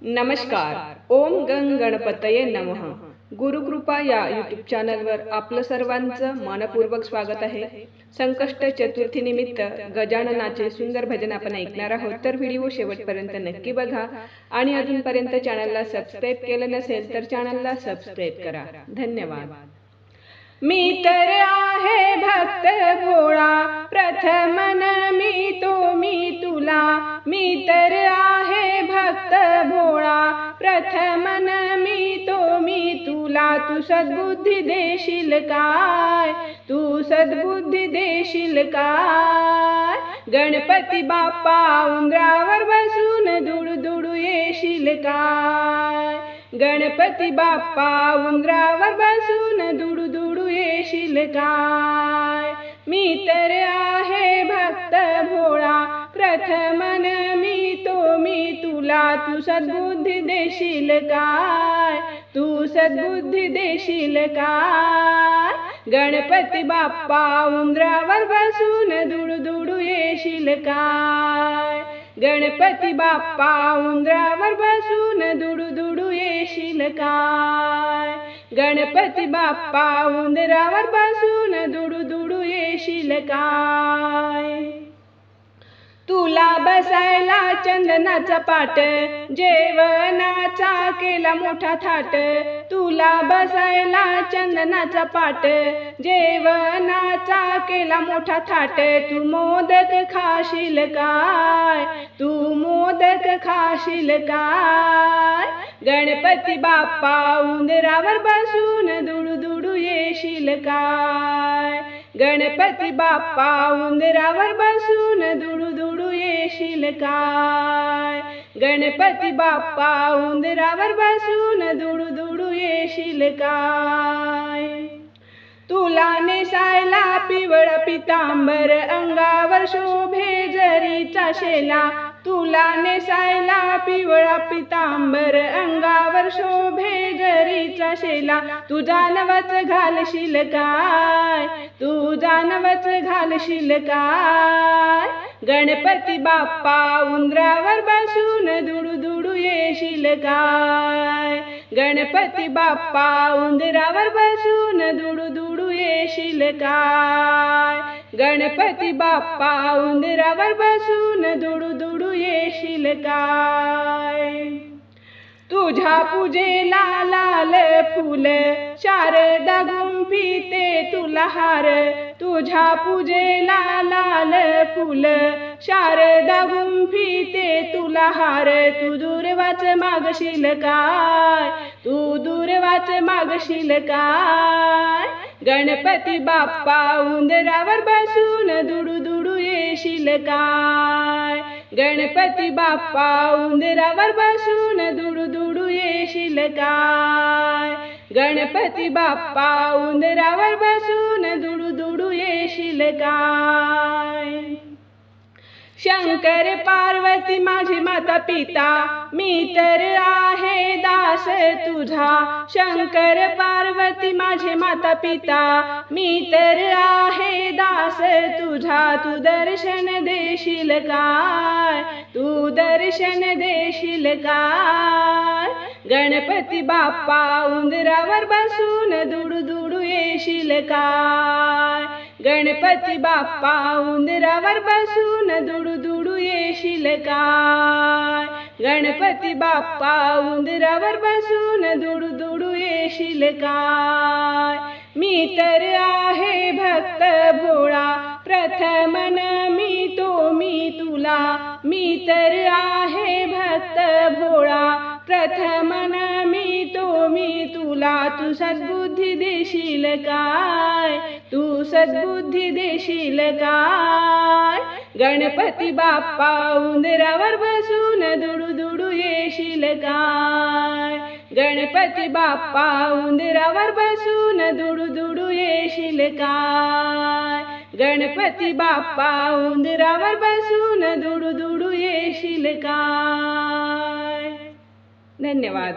नमस्कार. ओम गंग गणपतये नमः. गुरुकृपा या यूट्यूब चॅनलवर आपलं सर्वांचं मनपूर्वक स्वागत आहे. संकष्ट चतुर्थी निमित्त गजाननाचे सुंदर भजन आपण ऐकणार आहोत, तर व्हिडिओ शेवटपर्यंत नक्की बघा आणि अजूनपर्यंत चॅनलला सबस्क्राईब केलं नसेल तर चॅनलला सबस्क्राईब करा. धन्यवाद. मी तर आहे भक्त भोळा, प्रथमन मी तुला. मी तर आहे भक्त भोळा, प्रथमन मी तुला. तू सद्बुद्धी देशील काय, तू सद्बुद्धी देशील काय. गणपती बाप्पा उंदरावर बसून दुडू दुडू येशील काय. गणपती बाप्पा उंदरावर बसून दुडू दुडू येशील काय. मी तर आहे भक्त भोळा, प्रथमन मी तुला. तू सद्बुद्धी देशील काय, तू सद्बुद्धी देशील काय. गणपती बाप्पा उंदरावर बसून दुडू दुडू येशील काय. गणपती बाप्पा उंदरावर बसून दुडू दुडू येशील काय. गणपती बाप्पा उंदरावर बसून दुडू दुडू येशील काय. तुला बसायला चंदनाचा पाट, जेवणाचा केला मोठा थाट. तुला बसायला चंदनाचा पाट, जेवणाचा केला मोठा थाट. तू मोदक खाशील काय, तू मोदक खाशील काय. गणपती बाप्पा उंदरावर बसून दुडू दुडू येशील काय. गणपती बाप्पा उंदरावर बसून दुडू दुडू येशील काय. गणपती बाप्पा उंदरावर बसून दुडू दुडू येशील काय. तुला नेसायला पिवळा पितांबर, अंगावर शोभे जरीचा शेला. तुला नेसायला पिवळा पितांबर, अंगावर शोभे जरीचा शेला. तू जानवच घालशील काय, तू जानवच घालशील काय. गणपती बाप्पा उंदरावर बसून दुडू दुडू येशील काय. गणपती बाप्पा उंदरावर बसून दुडू दुडू येशील काय. गणपती बाप्पा उंदरावर बसून दुडू दुडू येशील काय. तुझ्या पूजेला लाल फूल, शारदा गुंफिते तुला हार. तुझ्या पूजेला लाल फूल, शारदा गुंफिते तुला हार. तू दूरवाच मागशील काय, तू दूरवाच मागशील काय. गणपती बाप्पा उंदरावर बसून दुडू दुडू येशील काय. गणपती बाप्पा उंदरावर बसून दुडू दुडू येशील काय. गणपती बाप्पा उंदरावर बसून दुडू दुडू येशील काय. शंकर पार्वती माझी माता पिता, मी तर आहे दास तुझा. शंकर पार्वती माझे माता पिता, मी तर आहे दास तुझा. तू दर्शन देशील काय, तू दर्शन देशील काय. गणपती बाप्पा उंदरावर बसून दुडू दुडू येशील काय. गणपती बाप्पा उंदरावर बसून दुडू दुडू येशील काय. गणपती बाप्पा उंदरावर बसून दुडू दुडू येशील काय. मी तर आहे भक्त भोळा, प्रथमन मी तुला. मी तर आहे भक्त भोळा, प्रथमन मी तुला. तू सद्बुद्धी देशील काय, तू सद्बुद्धी देशील काय. गणपती बाप्पा उंदरावर बसून दुडू दुडू येशील काय. गणपती बाप्पा उंदरावर बसून दुडू दुडू येशील काय. गणपती बाप्पा उंदरावर बसून दुडू दुडू येशील काय. धन्यवाद.